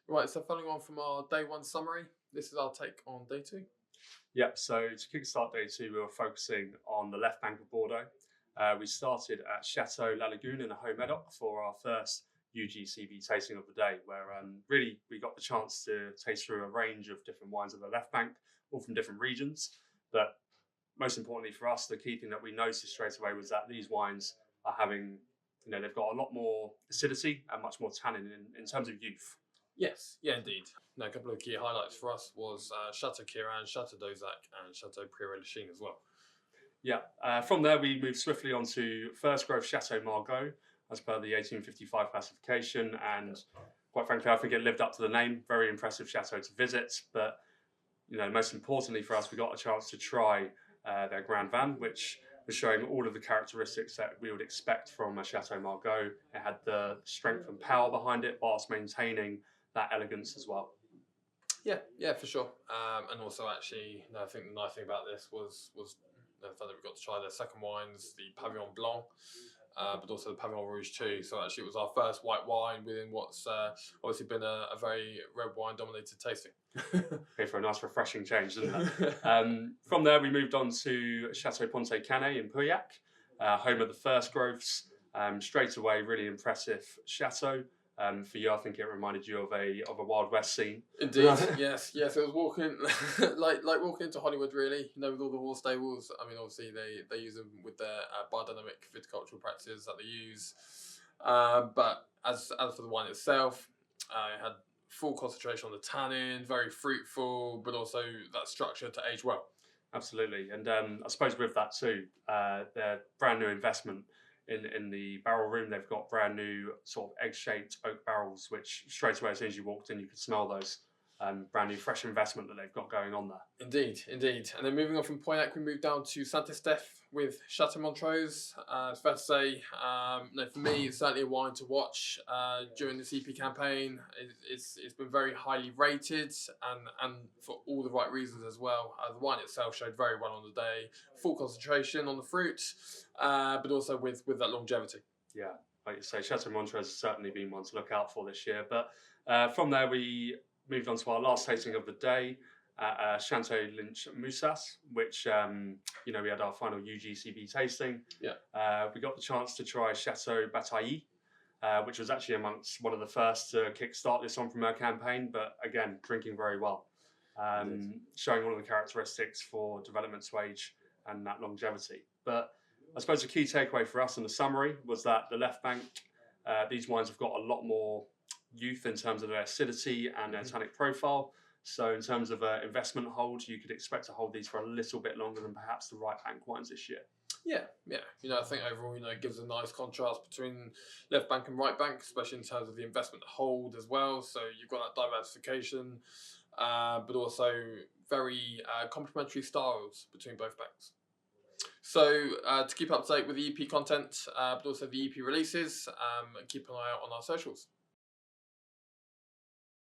Right, so following on from our day one summary, this is our take on day two. Yep, so to kickstart day two, we were focusing on the left bank of Bordeaux. We started at Chateau La Lagune in the Haut Medoc for our first UGCB tasting of the day, where really we got the chance to taste through a range of different wines of the left bank, all from different regions. But most importantly for us, the key thing that we noticed straight away was that these wines are having, they've got a lot more acidity and much more tannin in terms of youth. Yes, yeah, indeed. Now, a couple of key highlights for us was Chateau Kirwan, Chateau Dauzac, and Chateau Prieurelichine as well. Yeah, from there we moved swiftly on to first growth Chateau Margaux, as per the 1855 classification, and quite frankly, I think it lived up to the name. Very impressive chateau to visit, but most importantly for us, we got a chance to try their Grand Vin, which was showing all of the characteristics that we would expect from a Chateau Margaux. It had the strength and power behind it, whilst maintaining that elegance as well. Yeah, for sure. And also, actually, I think the nice thing about this was the fact that we got to try their second wines, the Pavillon Blanc, but also the Pavillon Rouge too. So actually, it was our first white wine within what's obviously been a very red wine dominated tasting. Okay, for a nice refreshing change, isn't it? From there, we moved on to Chateau Pontet Canet in Pauillac, home of the first growths. Straight away, really impressive chateau. For you, I think it reminded you of a Wild West scene. Indeed, yes. It was walking like walking into Hollywood, really. With all the horse stables. I mean, obviously they use them with their biodynamic viticultural practices that they use. But as for the wine itself, it had full concentration on the tannin, very fruitful, but also that structure to age well. Absolutely, and I suppose with that too, their brand new investment in the barrel room, they've got brand new sort of egg-shaped oak barrels, which straight away as soon as you walked in, you could smell those. Brand new fresh investment that they've got going on there. Indeed. And then moving on from Pauillac, we moved down to Estephe with Chateau Montrose. It's fair to say, for me, it's certainly a wine to watch during this EP campaign. It's been very highly rated and for all the right reasons as well. The wine itself showed very well on the day, full concentration on the fruit, but also with that longevity. Yeah, like you say, Chateau Montrose has certainly been one to look out for this year. But from there, we moved on to our last tasting of the day at Chateau Lynch Moussas, which we had our final UGCB tasting. Yeah. We got the chance to try Chateau Bataille, which was actually amongst one of the first to kickstart this En Primeur campaign, but again, drinking very well, showing all of the characteristics for development to age and that longevity. But I suppose the key takeaway for us in the summary was that the left bank, these wines have got a lot more youth in terms of their acidity and their tannic profile. So in terms of investment hold, you could expect to hold these for a little bit longer than perhaps the right bank wines this year. Yeah. I think overall, it gives a nice contrast between left bank and right bank, especially in terms of the investment hold as well. So you've got that diversification, but also very complementary styles between both banks. So to keep up to date with the EP content, but also the EP releases, keep an eye out on our socials.